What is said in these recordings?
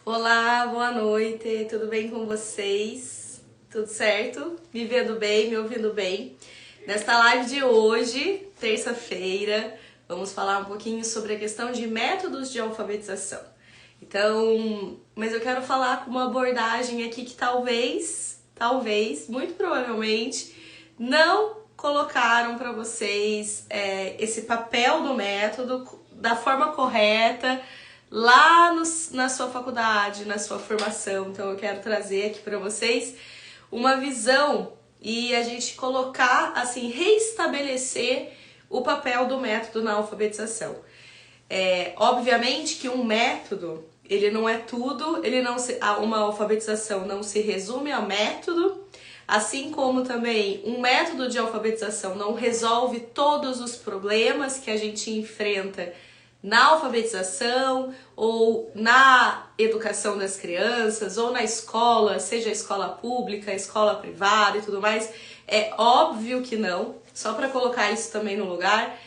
Olá, boa noite, tudo bem com vocês? Tudo certo? Me vendo bem, me ouvindo bem? Nesta live de hoje, terça-feira, vamos falar um pouquinho sobre a questão de métodos de alfabetização. Então, mas eu quero falar com uma abordagem aqui que talvez, muito provavelmente, não colocaram para vocês esse papel do método da forma correta, lá na sua faculdade, na sua formação. Então eu quero trazer aqui para vocês uma visão e a gente colocar, assim, reestabelecer o papel do método na alfabetização. Obviamente que um método, ele não é tudo, uma alfabetização não se resume a método, assim como também um método de alfabetização não resolve todos os problemas que a gente enfrenta na alfabetização ou na educação das crianças ou na escola, seja a escola pública, a escola privada e tudo mais. É óbvio que não, só para colocar isso também no lugar.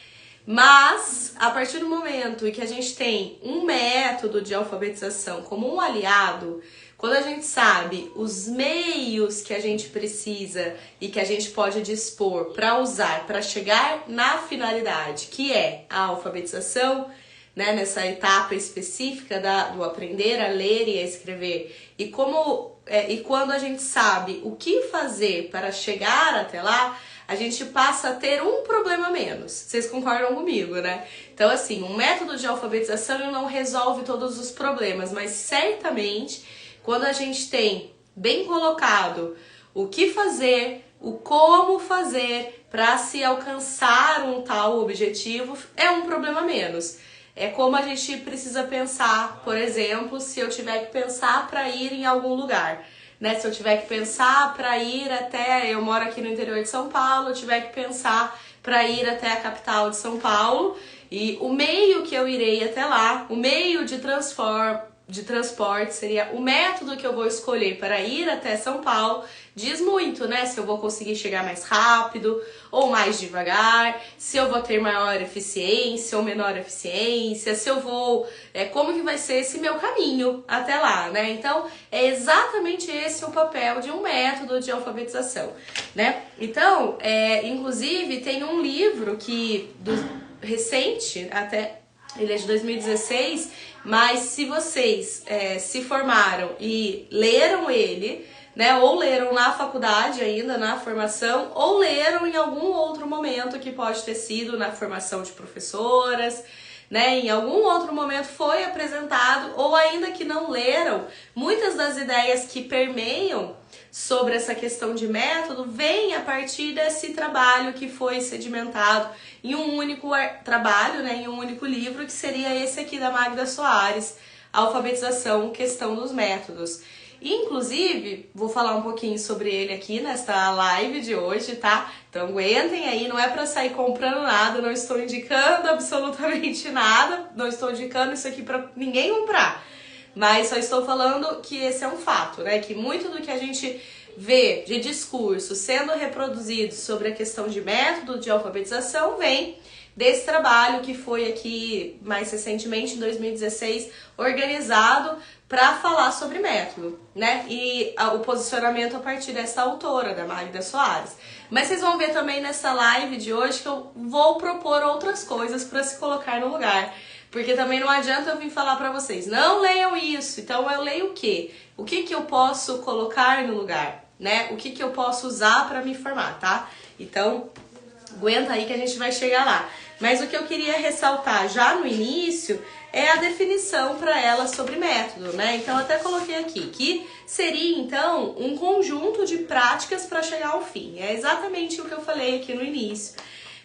Mas, a partir do momento em que a gente tem um método de alfabetização como um aliado, quando a gente sabe os meios que a gente precisa e que a gente pode dispor para usar, para chegar na finalidade, que é a alfabetização, né, nessa etapa específica do aprender a ler e a escrever, e quando a gente sabe o que fazer para chegar até lá, a gente passa a ter um problema menos. Vocês concordam comigo, né? Então, assim, um método de alfabetização não resolve todos os problemas, mas certamente, quando a gente tem bem colocado o que fazer, o como fazer para se alcançar um tal objetivo, é um problema menos. É como a gente precisa pensar, por exemplo, se eu tiver que pensar para ir em algum lugar, né? Se eu tiver que pensar para ir até, eu moro aqui no interior de São Paulo, eu tiver que pensar para ir até a capital de São Paulo e o meio que eu irei até lá, o meio de transporte seria o método que eu vou escolher para ir até São Paulo, diz muito, né? Se eu vou conseguir chegar mais rápido ou mais devagar, se eu vou ter maior eficiência ou menor eficiência, se eu vou... como que vai ser esse meu caminho até lá, né? Então, é exatamente esse o papel de um método de alfabetização, né? Então, inclusive, tem um livro recente, até ele é de 2016, mas se vocês se formaram e leram ele, né, ou leram na faculdade ainda, na formação, ou leram em algum outro momento que pode ter sido na formação de professoras, né, em algum outro momento foi apresentado, ou ainda que não leram, muitas das ideias que permeiam sobre essa questão de método vem a partir desse trabalho que foi sedimentado em um único trabalho, né, em um único livro, que seria esse aqui da Magda Soares, Alfabetização, Questão dos Métodos. Inclusive, vou falar um pouquinho sobre ele aqui nesta live de hoje, tá? Então aguentem aí, não é pra sair comprando nada, não estou indicando absolutamente nada, não estou indicando isso aqui pra ninguém comprar. Mas só estou falando que esse é um fato, né? Que muito do que a gente vê de discurso sendo reproduzido sobre a questão de método de alfabetização vem desse trabalho que foi aqui mais recentemente, em 2016, organizado para falar sobre método, né? E o posicionamento a partir dessa autora, da Magda Soares. Mas vocês vão ver também nessa live de hoje que eu vou propor outras coisas para se colocar no lugar. Porque também não adianta eu vir falar para vocês, não leiam isso, então eu leio o quê? O que que eu posso colocar no lugar, né? O que que eu posso usar para me formar, tá? Então, aguenta aí que a gente vai chegar lá. Mas o que eu queria ressaltar já no início é a definição para ela sobre método, né? Então, eu até coloquei aqui que seria, então, um conjunto de práticas para chegar ao fim. É exatamente o que eu falei aqui no início.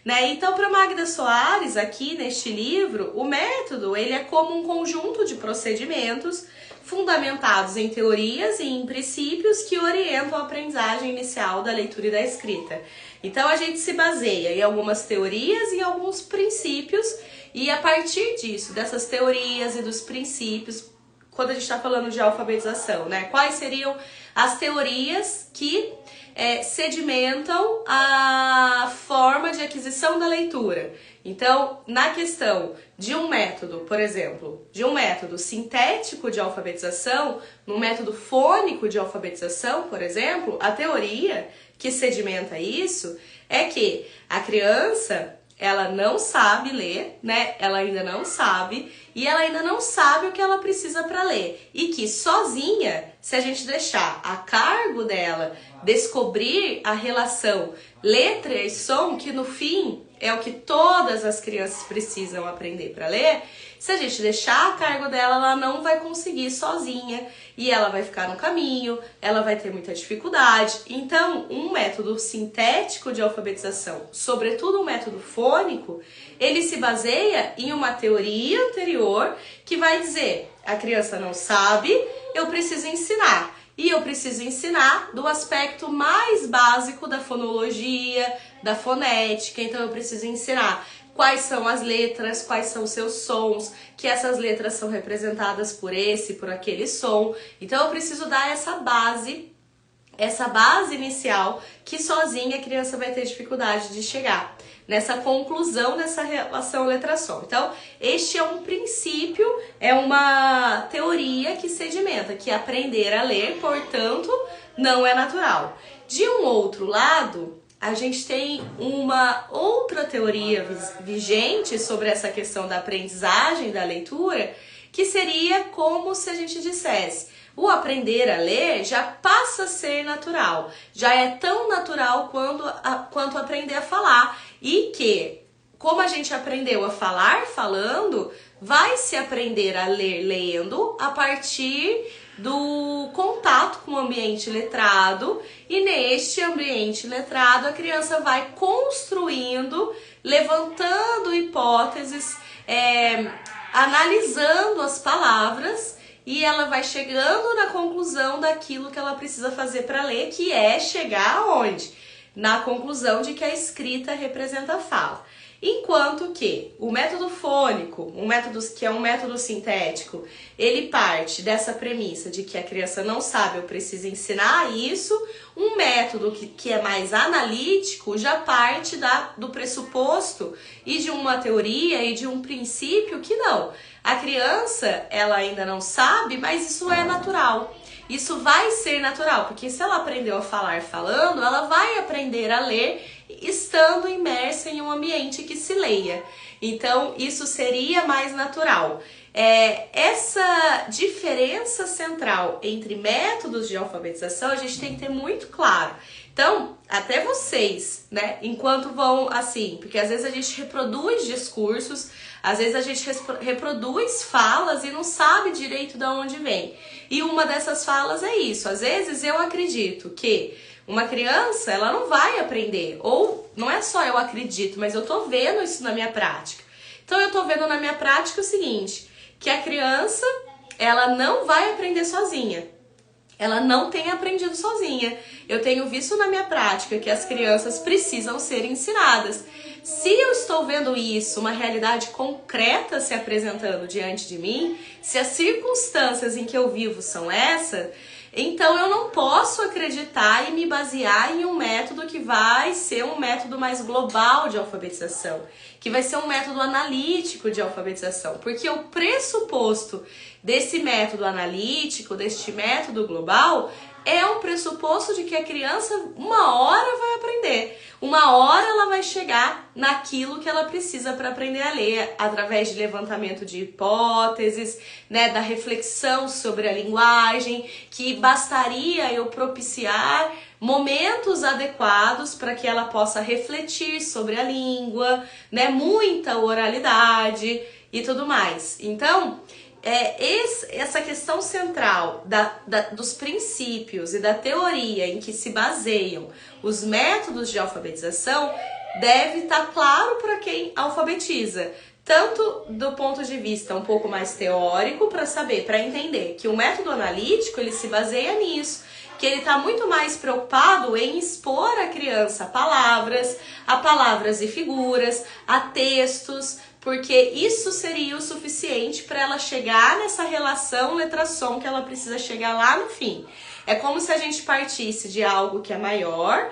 Né? Então, para Magda Soares, aqui neste livro, o método ele é como um conjunto de procedimentos fundamentados em teorias e em princípios que orientam a aprendizagem inicial da leitura e da escrita. Então, a gente se baseia em algumas teorias e em alguns princípios, e a partir disso, dessas teorias e dos princípios, quando a gente está falando de alfabetização, né? Quais seriam as teorias que sedimentam a forma de aquisição da leitura. Então, na questão de um método, por exemplo, de um método sintético de alfabetização, num método fônico de alfabetização, por exemplo, a teoria que sedimenta isso é que a criança, ela não sabe ler, né? Ela ainda não sabe e ela ainda não sabe o que ela precisa para ler. E que sozinha, se a gente deixar a cargo dela descobrir a relação letra e som, que no fim é o que todas as crianças precisam aprender para ler, se a gente deixar a cargo dela, ela não vai conseguir sozinha e ela vai ficar no caminho, ela vai ter muita dificuldade. Então, um método sintético de alfabetização, sobretudo um método fônico, ele se baseia em uma teoria anterior que vai dizer: a criança não sabe, eu preciso ensinar. E eu preciso ensinar do aspecto mais básico da fonologia, da fonética. Então eu preciso ensinar quais são as letras, quais são os seus sons, que essas letras são representadas por esse, por aquele som. Então eu preciso dar essa base inicial que sozinha a criança vai ter dificuldade de chegar nessa conclusão dessa relação letra-som. Então, este é um princípio, é uma teoria que sedimenta que aprender a ler, portanto, não é natural. De um outro lado, a gente tem uma outra teoria vigente sobre essa questão da aprendizagem da leitura, que seria como se a gente dissesse: o aprender a ler já passa a ser natural, já é tão natural quanto aprender a falar, e que, como a gente aprendeu a falar falando, vai se aprender a ler lendo a partir do contato com o ambiente letrado, e neste ambiente letrado a criança vai construindo, levantando hipóteses, analisando as palavras, e ela vai chegando na conclusão daquilo que ela precisa fazer para ler, que é chegar aonde? Na conclusão de que a escrita representa a fala. Enquanto que o método fônico, que é um método sintético, ele parte dessa premissa de que a criança não sabe, eu preciso ensinar isso. Um método que é mais analítico já parte do pressuposto e de uma teoria e de um princípio que não. A criança, ela ainda não sabe, mas isso é natural. Isso vai ser natural, porque se ela aprendeu a falar falando, ela vai aprender a ler estando imersa em um ambiente que se leia. Então, isso seria mais natural. Essa diferença central entre métodos de alfabetização a gente tem que ter muito claro. Então, até vocês, né, enquanto vão assim, porque às vezes a gente reproduz discursos, às vezes a gente reproduz falas e não sabe direito de onde vem. E uma dessas falas é isso. Às vezes eu acredito que uma criança, ela não vai aprender. Ou não é só eu acredito, mas eu tô vendo isso na minha prática. Então eu tô vendo na minha prática o seguinte, que a criança, ela não vai aprender sozinha. Ela não tem aprendido sozinha. Eu tenho visto na minha prática que as crianças precisam ser ensinadas. Se eu estou vendo isso, uma realidade concreta se apresentando diante de mim, se as circunstâncias em que eu vivo são essas, então eu não posso acreditar e me basear em um método que vai ser um método mais global de alfabetização, que vai ser um método analítico de alfabetização, porque o pressuposto desse método analítico, deste método global, é um pressuposto de que a criança uma hora vai aprender, uma hora ela vai chegar naquilo que ela precisa para aprender a ler, através de levantamento de hipóteses, né, da reflexão sobre a linguagem, que bastaria eu propiciar momentos adequados para que ela possa refletir sobre a língua, né, muita oralidade e tudo mais. Então, essa questão central dos princípios e da teoria em que se baseiam os métodos de alfabetização deve estar claro para quem alfabetiza, tanto do ponto de vista um pouco mais teórico, para entender que o método analítico ele se baseia nisso, que ele está muito mais preocupado em expor a criança a palavras e figuras, a textos, porque isso seria o suficiente para ela chegar nessa relação letra-som que ela precisa chegar lá no fim. É como se a gente partisse de algo que é maior,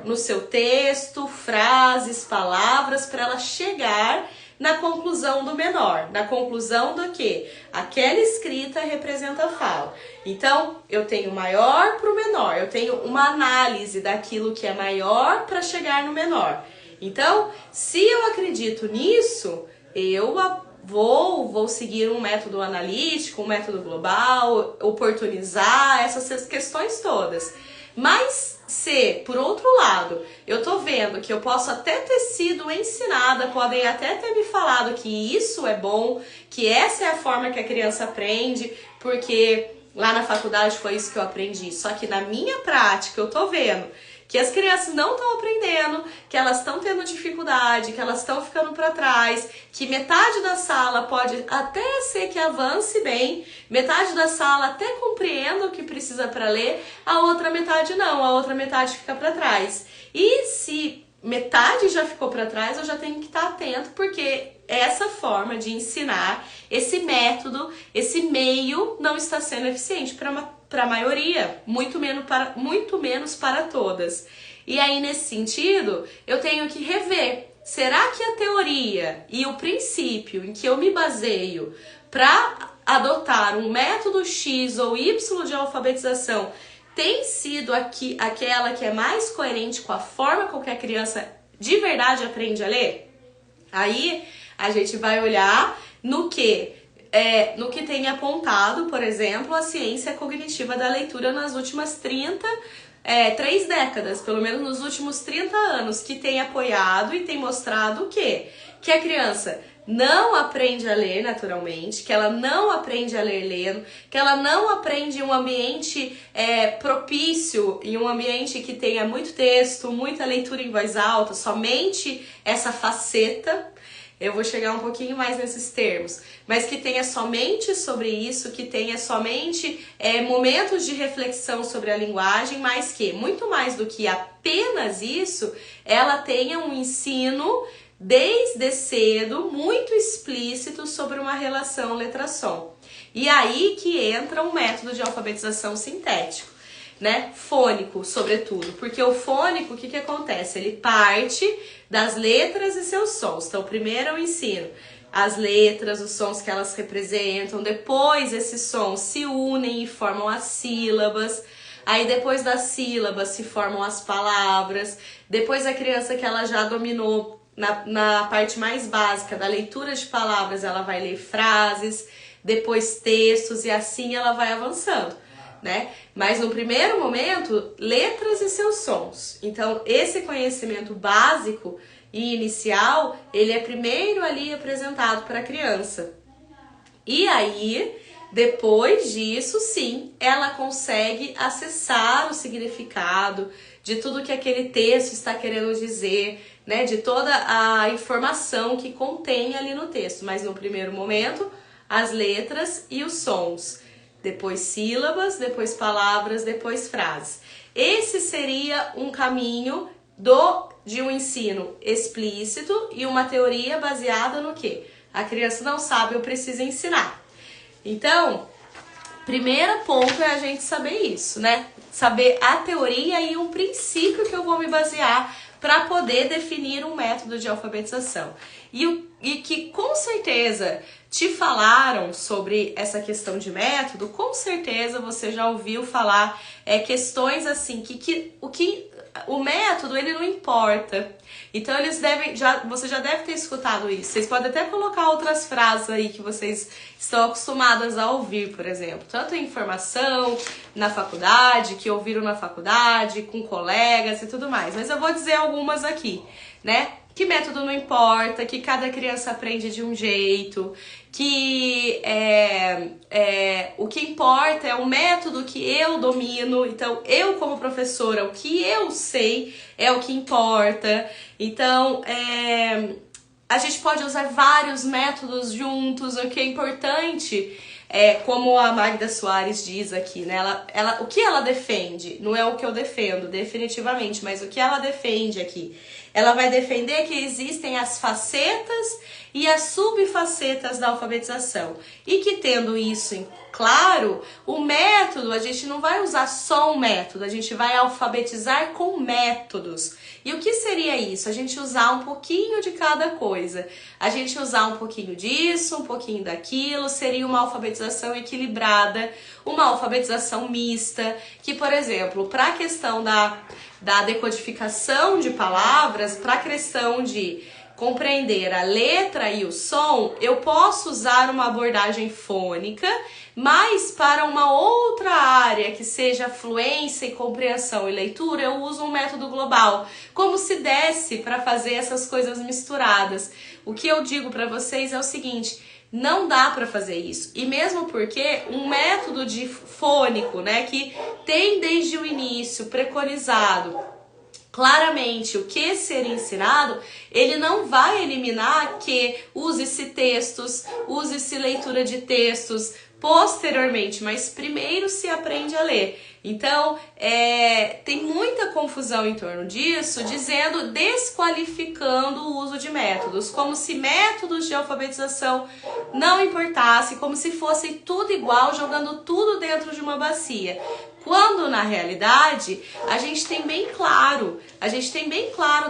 no seu texto, frases, palavras, para ela chegar na conclusão do menor, na conclusão do que aquela escrita representa a fala. Então, eu tenho maior para o menor, eu tenho uma análise daquilo que é maior para chegar no menor. Então, se eu acredito nisso, eu vou seguir um método analítico, um método global, oportunizar essas questões todas. Mas se, por outro lado, eu tô vendo que eu posso até ter sido ensinada, podem até ter me falado que isso é bom, que essa é a forma que a criança aprende, porque lá na faculdade foi isso que eu aprendi. Só que na minha prática eu tô vendo que as crianças não estão aprendendo, que elas estão tendo dificuldade, que elas estão ficando para trás, que metade da sala pode até ser que avance bem, metade da sala até compreenda o que precisa para ler, a outra metade não, a outra metade fica para trás. E se metade já ficou para trás, eu já tenho que estar atento, porque essa forma de ensinar, esse método, esse meio não está sendo eficiente para a maioria, muito menos para todas. E aí, nesse sentido, eu tenho que rever. Será que a teoria e o princípio em que eu me baseio para adotar um método X ou Y de alfabetização tem sido aquela que é mais coerente com a forma com que a criança de verdade aprende a ler? Aí a gente vai olhar no que tem apontado, por exemplo, a ciência cognitiva da leitura nas últimas 3 décadas, pelo menos nos últimos 30 anos, que tem apoiado e tem mostrado o quê? Que a criança não aprende a ler naturalmente, que ela não aprende a ler lendo, que ela não aprende em um ambiente propício, em um ambiente que tenha muito texto, muita leitura em voz alta, somente essa faceta. Eu vou chegar um pouquinho mais nesses termos, mas que tenha somente sobre isso, que tenha somente momentos de reflexão sobre a linguagem, mas que, muito mais do que apenas isso, ela tenha um ensino desde cedo, muito explícito sobre uma relação letra-som. E aí que entra um método de alfabetização sintético, né? Fônico, sobretudo, porque o fônico, o que acontece? Ele parte das letras e seus sons. Então, primeiro eu ensino as letras, os sons que elas representam, depois esses sons se unem e formam as sílabas, aí depois das sílabas se formam as palavras, depois a criança que ela já dominou na parte mais básica da leitura de palavras, ela vai ler frases, depois textos e assim ela vai avançando, né? Mas no primeiro momento, letras e seus sons. Então, esse conhecimento básico e inicial, ele é primeiro ali apresentado para a criança. E aí, depois disso, sim, ela consegue acessar o significado de tudo que aquele texto está querendo dizer, né? De toda a informação que contém ali no texto. Mas no primeiro momento, as letras e os sons. Depois sílabas, depois palavras, depois frases. Esse seria um caminho de um ensino explícito e uma teoria baseada no quê? A criança não sabe, eu preciso ensinar. Então, primeiro ponto é a gente saber isso, né? Saber a teoria e um princípio que eu vou me basear para poder definir um método de alfabetização. E que com certeza te falaram sobre essa questão de método, com certeza você já ouviu falar questões assim, o método ele não importa. Então você já deve ter escutado isso. Vocês podem até colocar outras frases aí que vocês estão acostumadas a ouvir, por exemplo. Tanto em informação, na faculdade, que ouviram na faculdade, com colegas e tudo mais. Mas eu vou dizer algumas aqui, né? Que método não importa, que cada criança aprende de um jeito, que o que importa é o método que eu domino. Então, eu como professora, o que eu sei é o que importa. Então, a gente pode usar vários métodos juntos. O que é importante como a Magda Soares diz aqui, né? O que ela defende, não é o que eu defendo, definitivamente, mas o que ela defende aqui? Ela vai defender que existem as facetas e as subfacetas da alfabetização. E que tendo isso em claro, o método, a gente não vai usar só um método, a gente vai alfabetizar com métodos. E o que seria isso? A gente usar um pouquinho de cada coisa. A gente usar um pouquinho disso, um pouquinho daquilo, seria uma alfabetização equilibrada, uma alfabetização mista, que, por exemplo, para a questão da decodificação de palavras, para a questão de compreender a letra e o som, eu posso usar uma abordagem fônica, mas para uma outra área que seja fluência e compreensão e leitura, eu uso um método global, como se desse para fazer essas coisas misturadas. O que eu digo para vocês é o seguinte: não dá para fazer isso. E mesmo porque um método de fônico, né, que tem desde o início preconizado claramente o que ser ensinado, ele não vai eliminar que use-se textos, use-se leitura de textos posteriormente, mas primeiro se aprende a ler. Então, tem muita confusão em torno disso, desqualificando o uso de métodos, como se métodos de alfabetização não importassem, como se fosse tudo igual, jogando tudo dentro de uma bacia. Quando, na realidade, a gente tem bem claro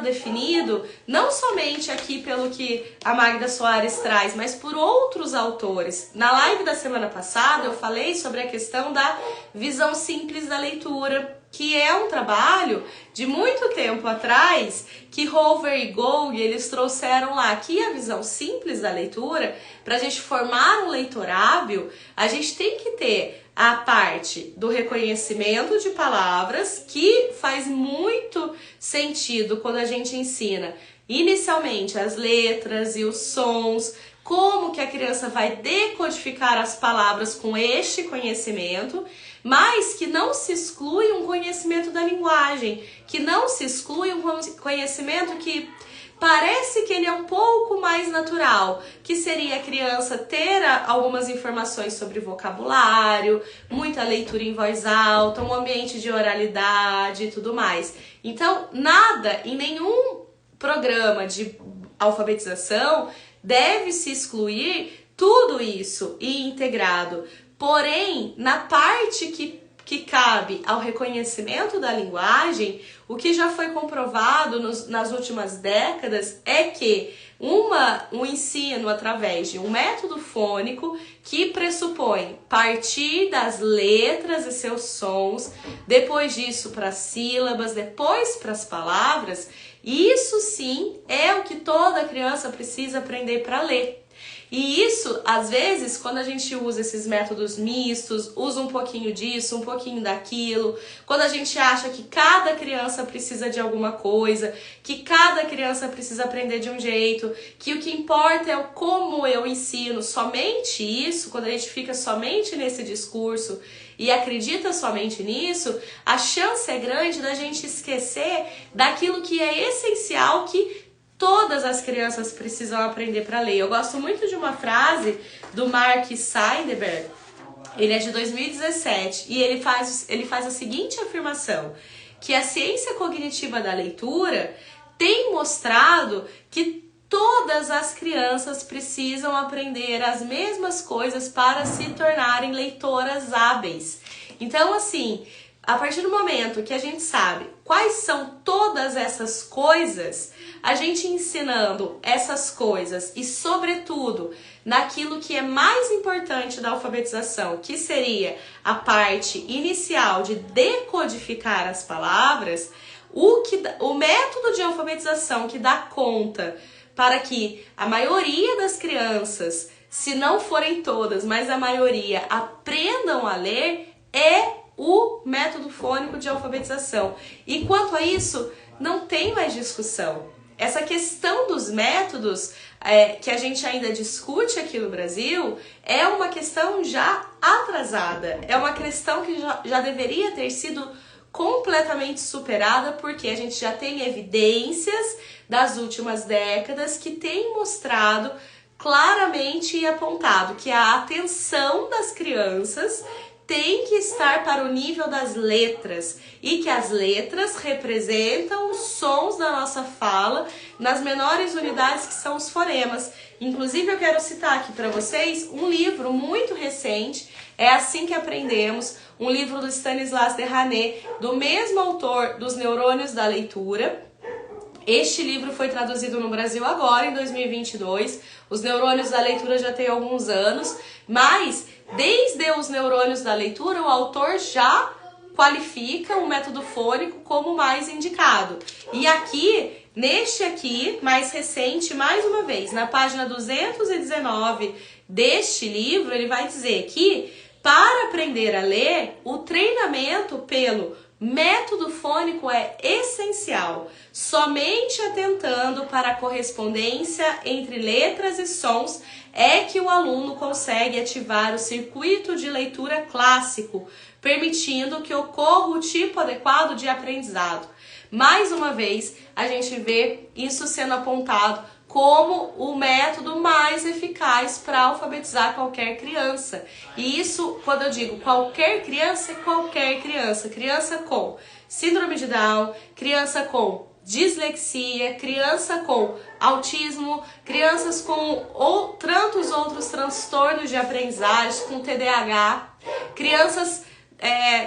definido, não somente aqui pelo que a Magda Soares traz, mas por outros autores. Na live da semana passada, eu falei sobre a questão da visão simples da leitura, que é um trabalho de muito tempo atrás, que Hover e Gold, eles trouxeram lá, que a visão simples da leitura, para a gente formar um leitor hábil, a gente tem que ter a parte do reconhecimento de palavras, que faz muito sentido quando a gente ensina inicialmente as letras e os sons, como que a criança vai decodificar as palavras com este conhecimento, mas que não se exclui um conhecimento da linguagem, que não se exclui um conhecimento que parece que ele é um pouco mais natural, que seria a criança ter algumas informações sobre vocabulário, muita leitura em voz alta, um ambiente de oralidade e tudo mais. Então, nada, em nenhum programa de alfabetização deve se excluir tudo isso e integrado. Porém, na parte que cabe ao reconhecimento da linguagem, o que já foi comprovado nas últimas décadas é que um ensino através de um método fônico que pressupõe partir das letras e seus sons, depois disso para as sílabas, depois para as palavras, isso sim é o que toda criança precisa aprender para ler. E isso, às vezes, quando a gente usa esses métodos mistos, usa um pouquinho disso, um pouquinho daquilo, quando a gente acha que cada criança precisa de alguma coisa, que cada criança precisa aprender de um jeito, que o que importa é o como eu ensino, somente isso, quando a gente fica somente nesse discurso e acredita somente nisso, a chance é grande da gente esquecer daquilo que é essencial, que todas as crianças precisam aprender para ler. Eu gosto muito de uma frase do Mark Seidenberg, ele é de 2017, e ele faz a seguinte afirmação, que a ciência cognitiva da leitura tem mostrado que todas as crianças precisam aprender as mesmas coisas para se tornarem leitoras hábeis. Então, assim, a partir do momento que a gente sabe quais são todas essas coisas, a gente ensinando essas coisas e, sobretudo, naquilo que é mais importante da alfabetização, que seria a parte inicial de decodificar as palavras, o método de alfabetização que dá conta para que a maioria das crianças, se não forem todas, mas a maioria, aprendam a ler, é o método fônico de alfabetização. E quanto a isso, não tem mais discussão. Essa questão dos métodos que a gente ainda discute aqui no Brasil é uma questão já atrasada. É uma questão que já deveria ter sido completamente superada, porque a gente já tem evidências das últimas décadas que têm mostrado claramente apontado que a atenção das crianças tem que estar para o nível das letras e que as letras representam os sons da nossa fala nas menores unidades que são os fonemas. Inclusive eu quero citar aqui para vocês um livro muito recente, É Assim que Aprendemos, um livro do Stanislas Dehaene, do mesmo autor dos Neurônios da Leitura. Este livro foi traduzido no Brasil agora, em 2022. Os Neurônios da Leitura já tem alguns anos, mas desde os Neurônios da Leitura, o autor já qualifica o método fônico como mais indicado. E aqui, neste aqui, mais recente, mais uma vez, na página 219 deste livro, ele vai dizer que para aprender a ler, o treinamento pelo método fônico é essencial, somente atentando para a correspondência entre letras e sons é que o aluno consegue ativar o circuito de leitura clássico, permitindo que ocorra o tipo adequado de aprendizado. Mais uma vez, a gente vê isso sendo apontado como o método mais eficaz para alfabetizar qualquer criança. E isso, quando eu digo qualquer criança, é qualquer criança. Criança com síndrome de Down, criança com dislexia, criança com autismo, crianças com tantos outros transtornos de aprendizagem, com TDAH, crianças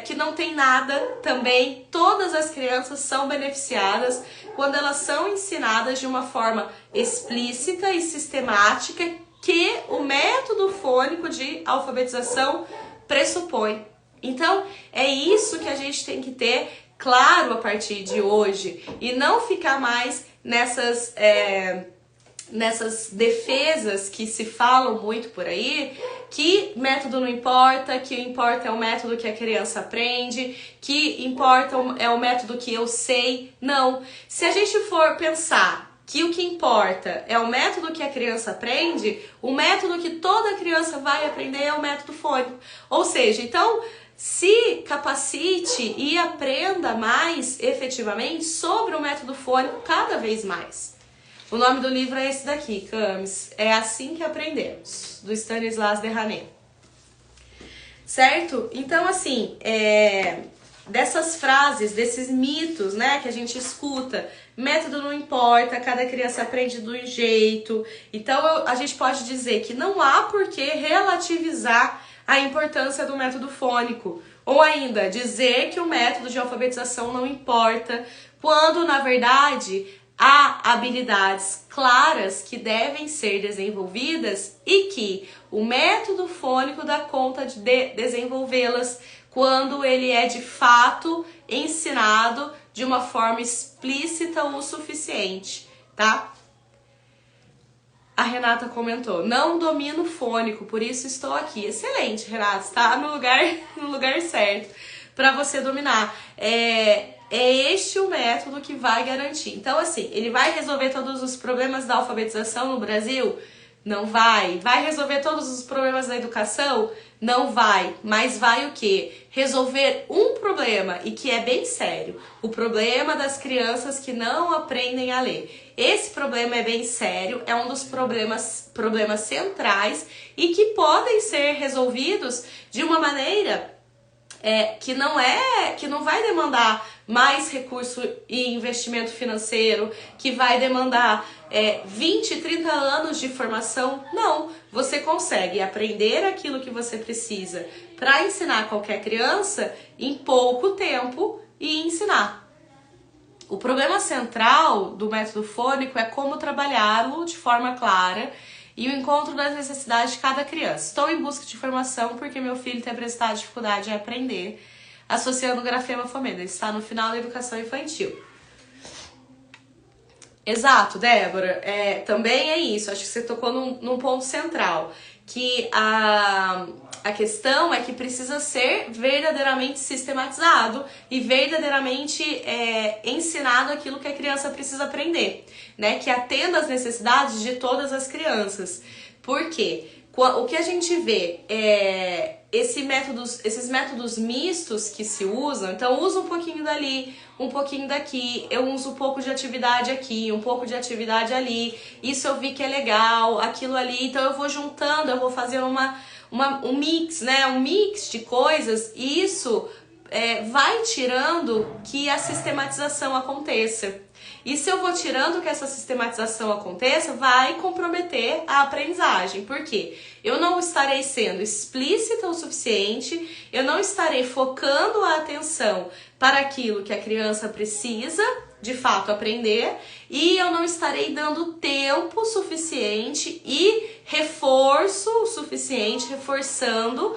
que não tem nada também. Todas as crianças são beneficiadas quando elas são ensinadas de uma forma explícita e sistemática que o método fônico de alfabetização pressupõe. Então, é isso que a gente tem que ter claro a partir de hoje e não ficar mais nessas defesas que se falam muito por aí, que método não importa, que o importa é o método que a criança aprende, que importa é o método que eu sei. Não. Se a gente for pensar que o que importa é o método que a criança aprende, o método que toda criança vai aprender é o método fônico. Ou seja, então, se capacite e aprenda mais efetivamente sobre o método fônico cada vez mais. O nome do livro é esse daqui, Camis. É Assim que Aprendemos, do Stanislas Dehaene. Certo? Então, assim, dessas frases, desses mitos, né, que a gente escuta, método não importa, cada criança aprende de um jeito. Então, a gente pode dizer que não há por que relativizar a importância do método fônico. Ou ainda, dizer que o método de alfabetização não importa, quando, na verdade, há habilidades claras que devem ser desenvolvidas e que o método fônico dá conta de desenvolvê-las quando ele é de fato ensinado de uma forma explícita o suficiente, tá? A Renata comentou, não domino fônico, por isso estou aqui. Excelente, Renata, está no lugar certo para você dominar. É este o método que vai garantir. Então, assim, ele vai resolver todos os problemas da alfabetização no Brasil? Não vai. Vai resolver todos os problemas da educação? Não vai. Mas vai o quê? Resolver um problema, e que é bem sério. O problema das crianças que não aprendem a ler. Esse problema é bem sério, é um dos problemas centrais e que podem ser resolvidos de uma maneira que não vai demandar mais recurso e investimento financeiro, que vai demandar 20, 30 anos de formação. Não, você consegue aprender aquilo que você precisa para ensinar qualquer criança em pouco tempo e ensinar. O problema central do método fônico é como trabalhá-lo de forma clara e o encontro das necessidades de cada criança. Estou em busca de informação porque meu filho tem apresentado dificuldade em aprender, associando o grafema fomento. Ele está no final da educação infantil. Exato, Débora. Também é isso. Acho que você tocou num ponto central. Que a questão é que precisa ser verdadeiramente sistematizado e verdadeiramente ensinado aquilo que a criança precisa aprender, né? Que atenda às necessidades de todas as crianças. Por quê? O que a gente vê é esses métodos mistos que se usam, então uso um pouquinho dali, um pouquinho daqui, eu uso um pouco de atividade aqui, um pouco de atividade ali, isso eu vi que é legal, aquilo ali, então eu vou juntando, eu vou fazendo um mix, né? Um mix de coisas, e isso vai tirando que a sistematização aconteça. E se eu vou tirando que essa sistematização aconteça, vai comprometer a aprendizagem. Por quê? Eu não estarei sendo explícita o suficiente, eu não estarei focando a atenção para aquilo que a criança precisa, de fato, aprender, e eu não estarei dando tempo suficiente e reforço o suficiente, reforçando,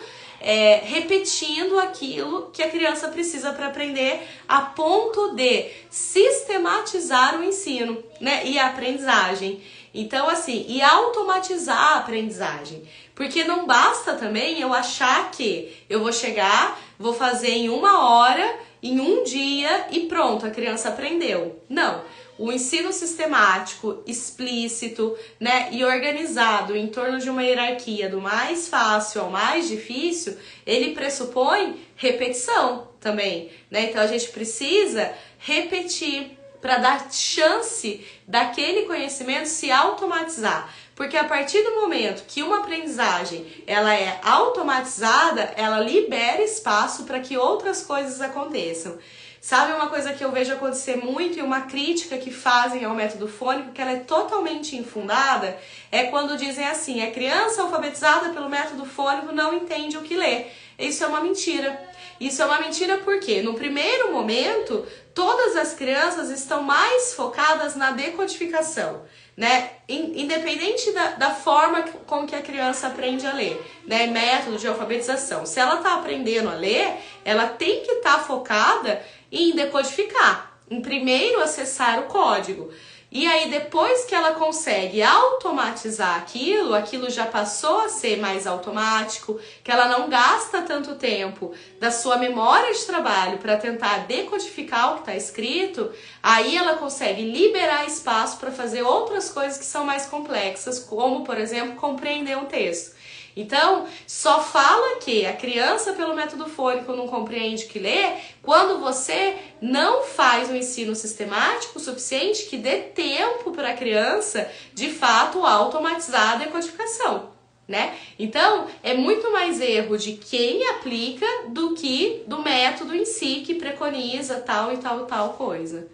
repetindo aquilo que a criança precisa para aprender, a ponto de sistematizar o ensino, né, e a aprendizagem. Então, assim, e automatizar a aprendizagem. Porque não basta também eu achar que eu vou chegar, vou fazer em 1 hora, em 1 dia e pronto, a criança aprendeu. Não. O ensino sistemático, explícito, né, e organizado em torno de uma hierarquia do mais fácil ao mais difícil, ele pressupõe repetição também, né? Então a gente precisa repetir para dar chance daquele conhecimento se automatizar. Porque a partir do momento que uma aprendizagem ela é automatizada, ela libera espaço para que outras coisas aconteçam. Sabe uma coisa que eu vejo acontecer muito e uma crítica que fazem ao método fônico, que ela é totalmente infundada, é quando dizem assim, a criança alfabetizada pelo método fônico não entende o que lê. Isso é uma mentira. Isso é uma mentira porque, no primeiro momento, todas as crianças estão mais focadas na decodificação, né? Independente da forma com que a criança aprende a ler, né? Método de alfabetização. Se ela está aprendendo a ler, ela tem que estar focada em decodificar, em primeiro acessar o código. E aí depois que ela consegue automatizar aquilo já passou a ser mais automático, que ela não gasta tanto tempo da sua memória de trabalho para tentar decodificar o que está escrito, aí ela consegue liberar espaço para fazer outras coisas que são mais complexas, como, por exemplo, compreender um texto. Então, só fala que a criança pelo método fônico não compreende o que lê quando você não faz um ensino sistemático o suficiente que dê tempo para a criança, de fato, automatizar a decodificação, né? Então, é muito mais erro de quem aplica do que do método em si que preconiza tal e tal coisa,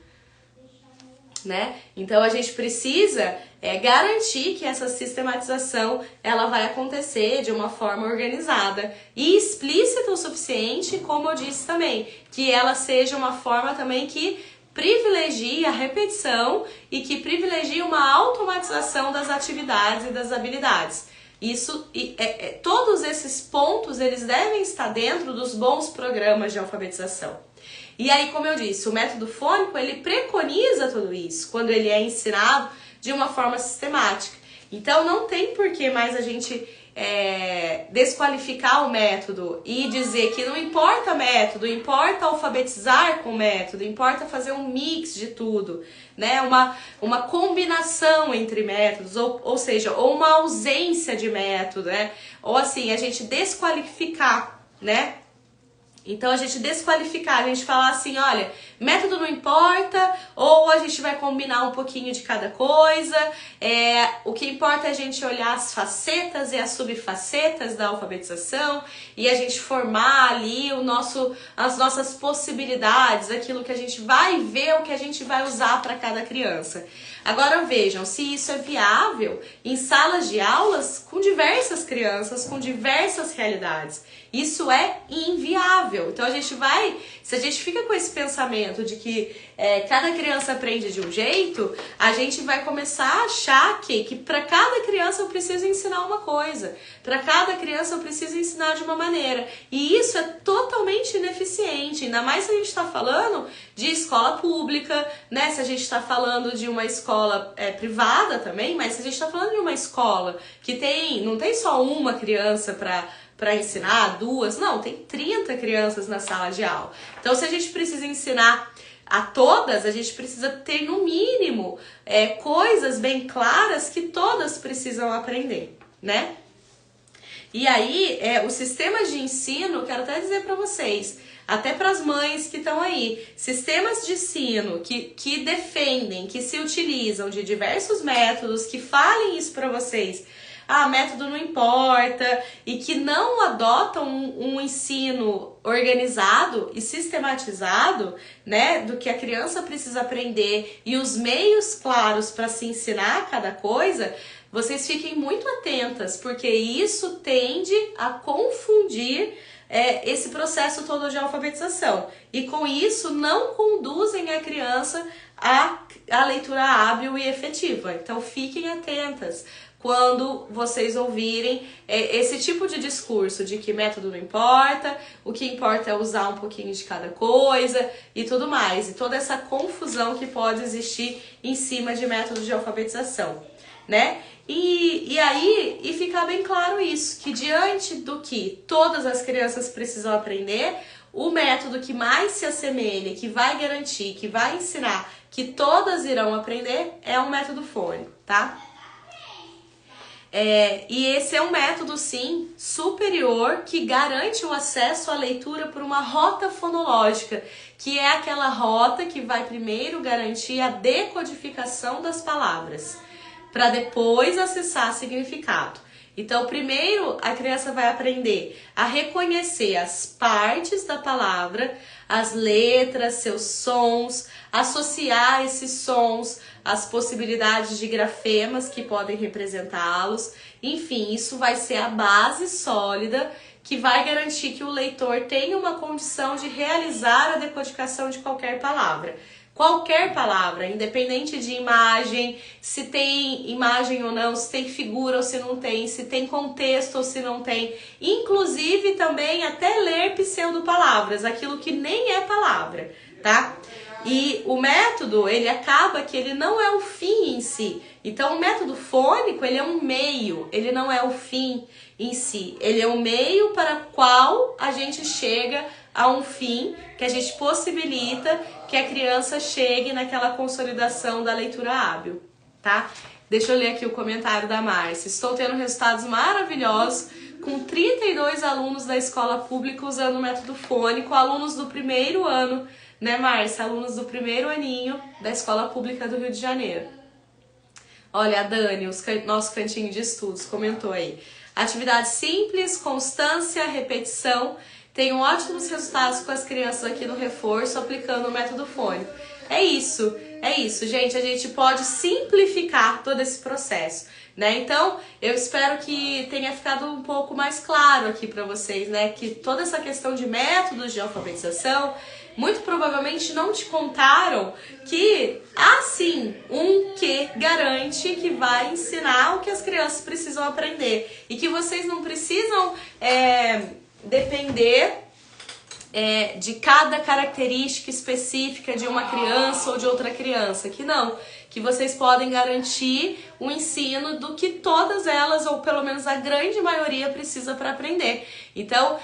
né? Então, a gente precisa garantir que essa sistematização ela vai acontecer de uma forma organizada e explícita o suficiente, como eu disse também, que ela seja uma forma também que privilegie a repetição e que privilegie uma automatização das atividades e das habilidades. Isso, todos esses pontos eles devem estar dentro dos bons programas de alfabetização. E aí, como eu disse, o método fônico ele preconiza tudo isso quando ele é ensinado de uma forma sistemática. Então não tem por que mais a gente desqualificar o método e dizer que não importa método, importa alfabetizar com o método, importa fazer um mix de tudo, né? Uma combinação entre métodos, ou seja, ou uma ausência de método, né? Ou assim, a gente desqualificar, né? Então a gente desqualificar, a gente falar assim, olha, método não importa, ou a gente vai combinar um pouquinho de cada coisa, o que importa é a gente olhar as facetas e as subfacetas da alfabetização e a gente formar ali as nossas possibilidades, aquilo que a gente vai ver, o que a gente vai usar para cada criança. Agora vejam, se isso é viável em salas de aulas com diversas crianças, com diversas realidades. Isso é inviável. Então se a gente fica com esse pensamento de que cada criança aprende de um jeito, a gente vai começar a achar que para cada criança eu preciso ensinar uma coisa, para cada criança eu preciso ensinar de uma maneira. E isso é totalmente ineficiente, ainda mais se a gente está falando de escola pública, né? Se a gente está falando de uma escola privada também, mas se a gente está falando de uma escola que não tem só uma criança para ensinar, 2, não, tem 30 crianças na sala de aula. Então, se a gente precisa ensinar a todas, a gente precisa ter, no mínimo, coisas bem claras que todas precisam aprender, né? E aí, o sistema de ensino, quero até dizer para vocês, até para as mães que estão aí, sistemas de ensino que defendem, que se utilizam de diversos métodos, que falem isso para vocês, método não importa, e que não adotam um ensino organizado e sistematizado, né, do que a criança precisa aprender e os meios claros para se ensinar cada coisa, vocês fiquem muito atentas, porque isso tende a confundir esse processo todo de alfabetização. E com isso não conduzem a criança à leitura hábil e efetiva. Então fiquem atentas quando vocês ouvirem esse tipo de discurso de que método não importa, o que importa é usar um pouquinho de cada coisa e tudo mais. E toda essa confusão que pode existir em cima de métodos de alfabetização, né? E ficar bem claro isso, que diante do que todas as crianças precisam aprender, o método que mais se assemelha, que vai garantir, que vai ensinar que todas irão aprender é um método fônico, tá? E esse é um método, sim, superior, que garante o acesso à leitura por uma rota fonológica, que é aquela rota que vai primeiro garantir a decodificação das palavras, para depois acessar significado. Então, primeiro a criança vai aprender a reconhecer as partes da palavra, as letras, seus sons, associar esses sons às possibilidades de grafemas que podem representá-los. Enfim, isso vai ser a base sólida que vai garantir que o leitor tenha uma condição de realizar a decodificação de qualquer palavra. Qualquer palavra, independente de imagem, se tem imagem ou não, se tem figura ou se não tem, se tem contexto ou se não tem, inclusive também até ler pseudopalavras, aquilo que nem é palavra, tá? E o método, ele acaba que ele não é o fim em si. Então o método fônico, ele é um meio, ele não é o fim em si. Ele é um meio para o qual a gente chega a um fim, que a gente possibilita que a criança chegue naquela consolidação da leitura hábil, tá? Deixa eu ler aqui o comentário da Márcia. Estou tendo resultados maravilhosos com 32 alunos da escola pública usando o método fônico, alunos do primeiro ano, né, Márcia? Alunos do primeiro aninho da escola pública do Rio de Janeiro. Olha, a Dani, nosso cantinho de estudos, comentou aí. Atividade simples, constância, repetição. Tenho ótimos resultados com as crianças aqui no reforço, aplicando o método fônico. É isso, gente. A gente pode simplificar todo esse processo, né? Então, eu espero que tenha ficado um pouco mais claro aqui para vocês, né? Que toda essa questão de métodos de alfabetização, muito provavelmente não te contaram que há sim um que garante que vai ensinar o que as crianças precisam aprender. E que vocês não precisam depender de cada característica específica de uma criança ou de outra criança, que não, que vocês podem garantir o ensino do que todas elas, ou pelo menos a grande maioria, precisa para aprender. Então,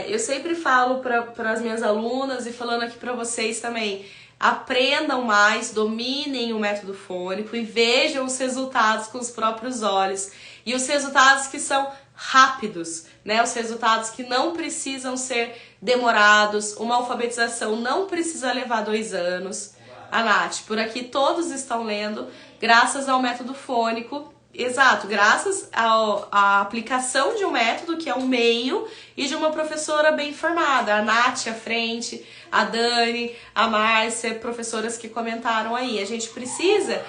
eu sempre falo para as minhas alunas e falando aqui para vocês também, aprendam mais, dominem o método fônico e vejam os resultados com os próprios olhos. E os resultados que são rápidos, né? Os resultados que não precisam ser demorados, uma alfabetização não precisa levar 2 anos. A Nath, por aqui todos estão lendo, graças ao método fônico, exato, graças à aplicação de um método que é um meio e de uma professora bem formada. A Nath à frente, a Dani, a Márcia, professoras que comentaram aí. A gente precisa,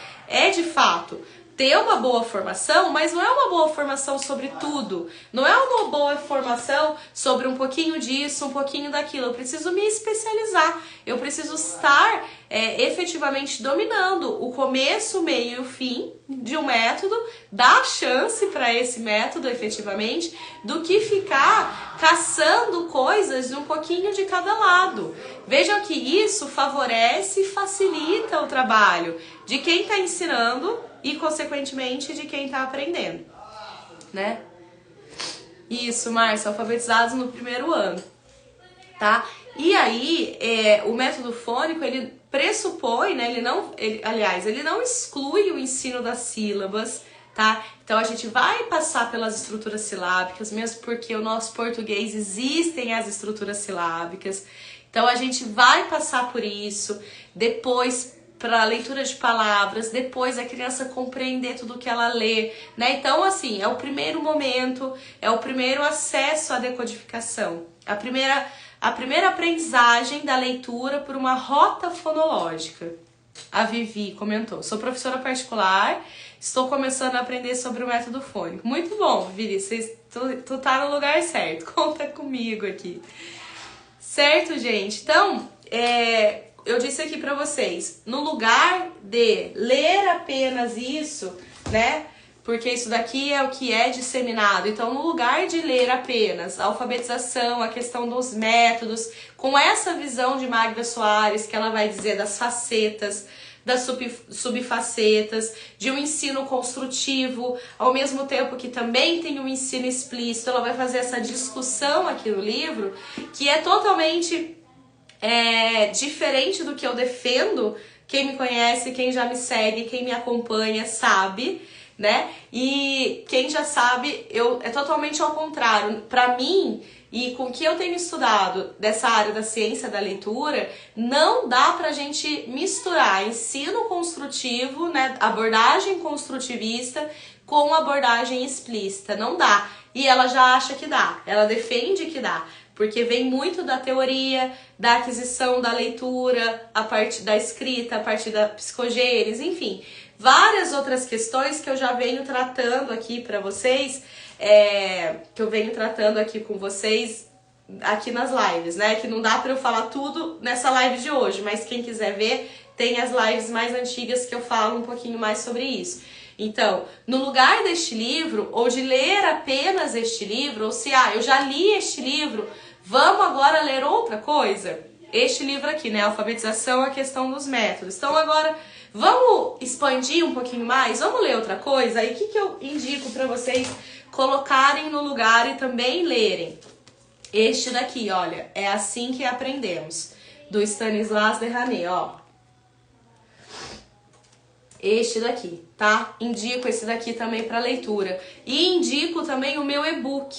de fato, ter uma boa formação, mas não é uma boa formação sobre tudo. Não é uma boa formação sobre um pouquinho disso, um pouquinho daquilo. Eu preciso me especializar. Eu preciso estar efetivamente dominando o começo, o meio e o fim de um método, dar chance para esse método efetivamente, do que ficar caçando coisas de um pouquinho de cada lado. Vejam que isso favorece e facilita o trabalho de quem está ensinando e, consequentemente, de quem está aprendendo, né? Isso, Márcia, alfabetizados no primeiro ano, tá? E aí, o método fônico, ele pressupõe, né? Ele não exclui o ensino das sílabas, tá? Então a gente vai passar pelas estruturas silábicas, mesmo porque o nosso português existem as estruturas silábicas. Então a gente vai passar por isso, depois para a leitura de palavras, depois a criança compreender tudo que ela lê, né? Então assim, é o primeiro momento, é o primeiro acesso à decodificação, a primeira aprendizagem da leitura por uma rota fonológica. A Vivi comentou: sou professora particular, estou começando a aprender sobre o método fônico. Muito bom, Vivi, tu tá no lugar certo, conta comigo aqui. Certo, gente? Então, eu disse aqui pra vocês, no lugar de ler apenas isso, né? Porque isso daqui é o que é disseminado. Então, no lugar de ler apenas a alfabetização, a questão dos métodos, com essa visão de Magda Soares, que ela vai dizer das facetas, das subfacetas, de um ensino construtivo, ao mesmo tempo que também tem um ensino explícito, ela vai fazer essa discussão aqui no livro, que é totalmente diferente do que eu defendo. Quem me conhece, quem já me segue, quem me acompanha sabe, né? E quem já sabe, é totalmente ao contrário. Para mim, e com o que eu tenho estudado dessa área da ciência da leitura, não dá pra gente misturar ensino construtivo, né, abordagem construtivista com abordagem explícita. Não dá. E ela já acha que dá. Ela defende que dá. Porque vem muito da teoria, da aquisição da leitura, a partir da escrita, a partir da psicogênese, enfim. Várias outras questões que eu já venho tratando aqui para vocês, que eu venho tratando aqui com vocês, aqui nas lives, né? Que não dá para eu falar tudo nessa live de hoje, mas quem quiser ver, tem as lives mais antigas que eu falo um pouquinho mais sobre isso. Então, no lugar deste livro, ou de ler apenas este livro, ou se, eu já li este livro, vamos agora ler outra coisa? Este livro aqui, né? Alfabetização, a questão dos métodos. Então, agora, vamos expandir um pouquinho mais? Vamos ler outra coisa? Aí, o que eu indico para vocês colocarem no lugar e também lerem? Este daqui, olha, É Assim que Aprendemos, do Stanislas Dehaene, ó. Este daqui, tá? Indico esse daqui também para leitura. E indico também o meu e-book.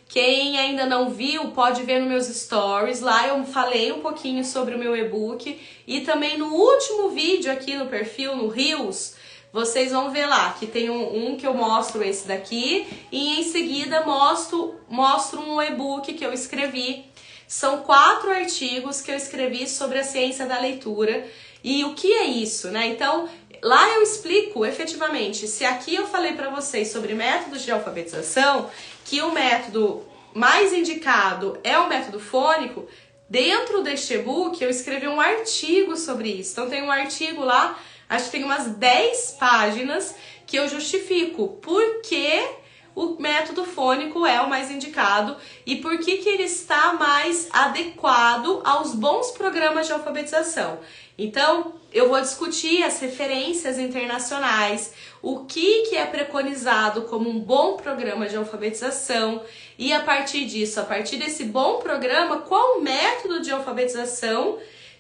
Quem ainda não viu, pode ver nos meus stories. Lá eu falei um pouquinho sobre o meu e-book. E também no último vídeo aqui no perfil, no Reels, vocês vão ver lá que tem um que eu mostro esse daqui. E em seguida mostro um e-book que eu escrevi. São 4 artigos que eu escrevi sobre a ciência da leitura. E o que é isso, né? Então, lá eu explico efetivamente, se aqui eu falei para vocês sobre métodos de alfabetização, que o método mais indicado é o método fônico, dentro deste e-book eu escrevi um artigo sobre isso. Então tem um artigo lá, acho que tem umas 10 páginas, que eu justifico por que o método fônico é o mais indicado e por que ele está mais adequado aos bons programas de alfabetização. Então, eu vou discutir as referências internacionais, o que é preconizado como um bom programa de alfabetização e a partir disso, a partir desse bom programa, qual método de alfabetização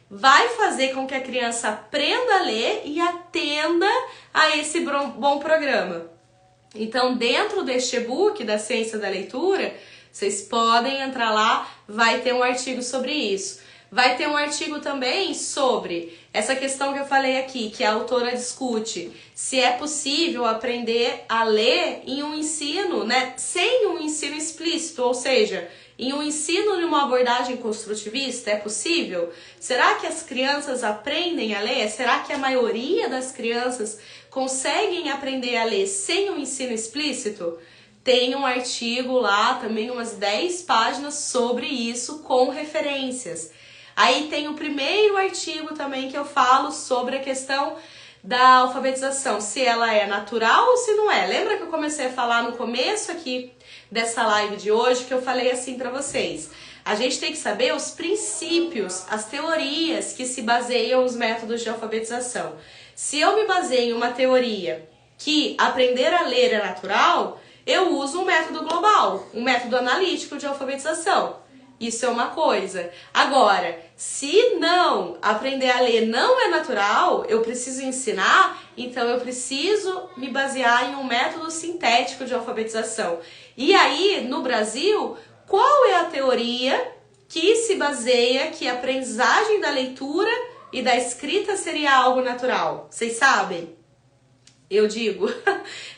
vai fazer com que a criança aprenda a ler e atenda a esse bom programa. Então, dentro deste e-book da Ciência da Leitura, vocês podem entrar lá, vai ter um artigo sobre isso. Vai ter um artigo também sobre essa questão que eu falei aqui, que a autora discute, se é possível aprender a ler em um ensino, né, sem um ensino explícito, ou seja, em um ensino de uma abordagem construtivista, é possível? Será que as crianças aprendem a ler? Será que a maioria das crianças conseguem aprender a ler sem um ensino explícito? Tem um artigo lá, também umas 10 páginas sobre isso, com referências. Aí tem o primeiro artigo também que eu falo sobre a questão da alfabetização, se ela é natural ou se não é. Lembra que eu comecei a falar no começo aqui dessa live de hoje, que eu falei assim para vocês? A gente tem que saber os princípios, as teorias que se baseiam os métodos de alfabetização. Se eu me baseio em uma teoria que aprender a ler é natural, eu uso um método global, um método analítico de alfabetização. Isso é uma coisa. Agora, se não aprender a ler não é natural, eu preciso ensinar, então eu preciso me basear em um método sintético de alfabetização. E aí, no Brasil, qual é a teoria que se baseia que a aprendizagem da leitura e da escrita seria algo natural? Vocês sabem? Eu digo,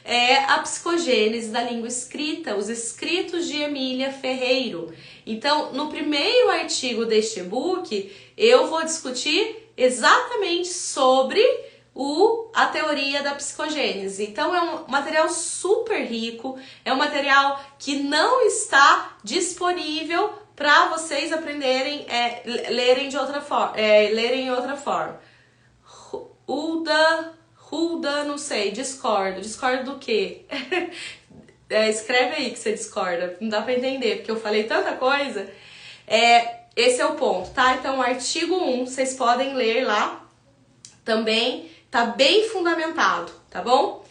é a psicogênese da língua escrita, os escritos de Emília Ferreiro. Então, no primeiro artigo deste e-book, eu vou discutir exatamente sobre a teoria da psicogênese. Então, é um material super rico, é um material que não está disponível para vocês aprenderem, lerem de outra forma, lerem em outra forma. Ruda, não sei, discordo. Discordo do quê? Escreve aí que você discorda, não dá pra entender, porque eu falei tanta coisa. Esse é o ponto, tá? Então, o artigo 1, vocês podem ler lá, também tá bem fundamentado, tá bom?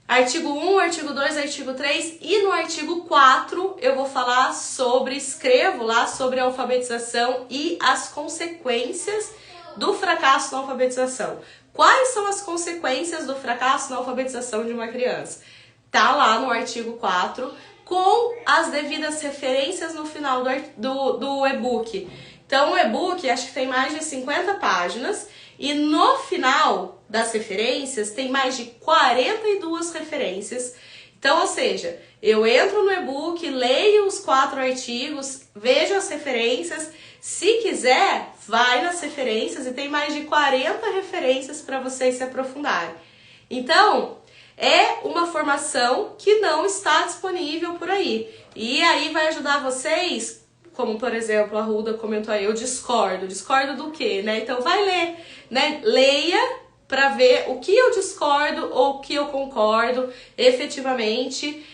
Artigo 1, artigo 2, artigo 3 e no artigo 4 eu vou falar escrevo lá sobre a alfabetização e as consequências do fracasso na alfabetização. Quais são as consequências do fracasso na alfabetização de uma criança? Tá lá no artigo 4, com as devidas referências no final do e-book. Então, o e-book, acho que tem mais de 50 páginas, e no final das referências, tem mais de 42 referências. Então, ou seja, eu entro no e-book, leio os 4 artigos, vejo as referências. Se quiser, vai nas referências e tem mais de 40 referências para vocês se aprofundarem. Então, é uma formação que não está disponível por aí. E aí vai ajudar vocês, como por exemplo a Ruda comentou aí, eu discordo. Discordo do quê, né? Então vai ler, né? Leia para ver o que eu discordo ou o que eu concordo efetivamente.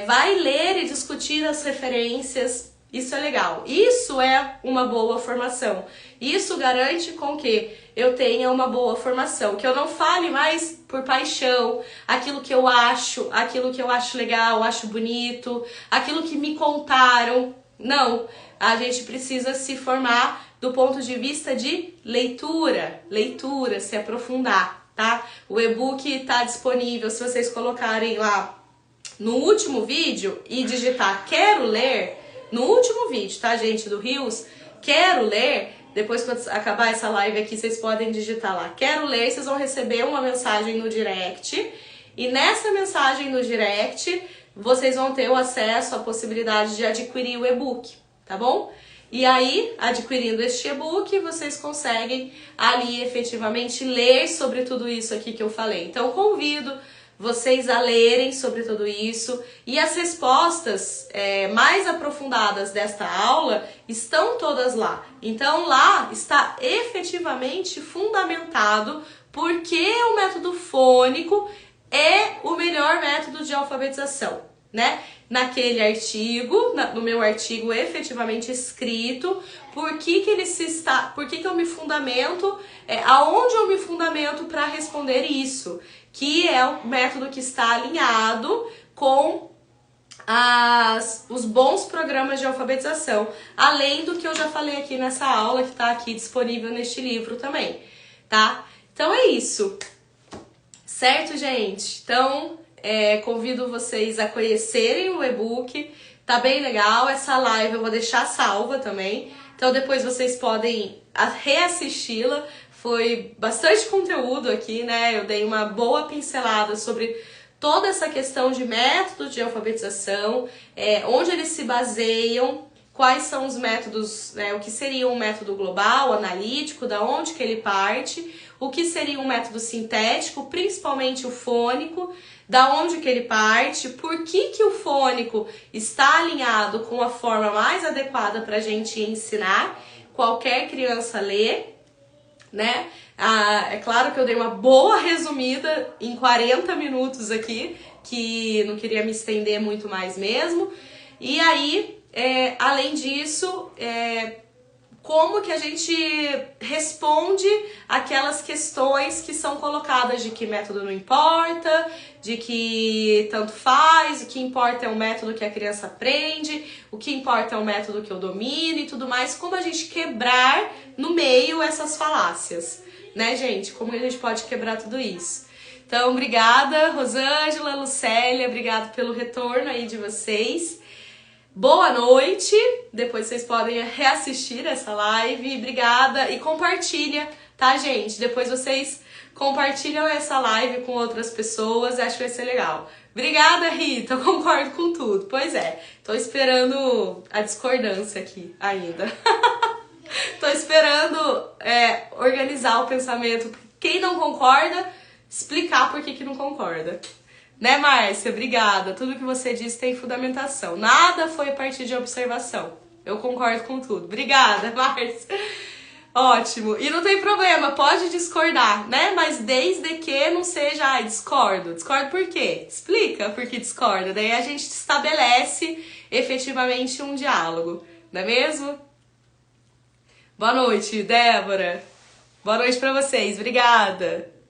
Vai ler e discutir as referências. Isso é legal. Isso é uma boa formação. Isso garante com que eu tenha uma boa formação. Que eu não fale mais por paixão, aquilo que eu acho legal, acho bonito, aquilo que me contaram. Não. A gente precisa se formar do ponto de vista de leitura, se aprofundar, tá? O e-book está disponível, se vocês colocarem lá no último vídeo e digitar quero ler, no último vídeo, tá, gente, do Rios, quero ler, depois que acabar essa live aqui, vocês podem digitar lá, quero ler, vocês vão receber uma mensagem no direct, e nessa mensagem no direct, vocês vão ter o acesso à possibilidade de adquirir o e-book, tá bom? E aí, adquirindo este e-book, vocês conseguem ali efetivamente ler sobre tudo isso aqui que eu falei. Então, convido vocês a lerem sobre tudo isso, e as respostas mais aprofundadas desta aula estão todas lá. Então lá está efetivamente fundamentado porque o método fônico é o melhor método de alfabetização, né? Naquele artigo, no meu artigo efetivamente escrito, por que eu me fundamento, aonde eu me fundamento para responder isso, que é o método que está alinhado com os bons programas de alfabetização, além do que eu já falei aqui nessa aula, que está aqui disponível neste livro também, tá? Então é isso, certo, gente? Então, convido vocês a conhecerem o e-book, tá bem legal, essa live eu vou deixar salva também, então depois vocês podem reassisti-la. Foi bastante conteúdo aqui, né? Eu dei uma boa pincelada sobre toda essa questão de método de alfabetização, onde eles se baseiam, quais são os métodos, né? O que seria um método global, analítico, da onde que ele parte, o que seria um método sintético, principalmente o fônico, da onde que ele parte, por que o fônico está alinhado com a forma mais adequada para a gente ensinar qualquer criança a ler, né? É claro que eu dei uma boa resumida em 40 minutos aqui, que não queria me estender muito mais mesmo. E aí, além disso, como que a gente responde aquelas questões que são colocadas de que método não importa, de que tanto faz, o que importa é o método que a criança aprende, o que importa é o método que eu domino e tudo mais, como a gente quebrar no meio essas falácias, né, gente? Como a gente pode quebrar tudo isso? Então, obrigada, Rosângela, Lucélia, obrigado pelo retorno aí de vocês. Boa noite, depois vocês podem reassistir essa live, obrigada e compartilha, tá, gente? Depois vocês compartilham essa live com outras pessoas, acho que vai ser legal. Obrigada, Rita, eu concordo com tudo. Pois é, tô esperando a discordância aqui ainda. Tô esperando organizar o pensamento. Quem não concorda, explicar por que não concorda. Né, Márcia? Obrigada. Tudo que você disse tem fundamentação. Nada foi a partir de observação. Eu concordo com tudo. Obrigada, Márcia. Ótimo. E não tem problema, pode discordar, né? Mas desde que não seja, discordo. Discordo por quê? Explica por que discorda. Daí a gente estabelece efetivamente um diálogo. Não é mesmo? Boa noite, Débora. Boa noite pra vocês. Obrigada.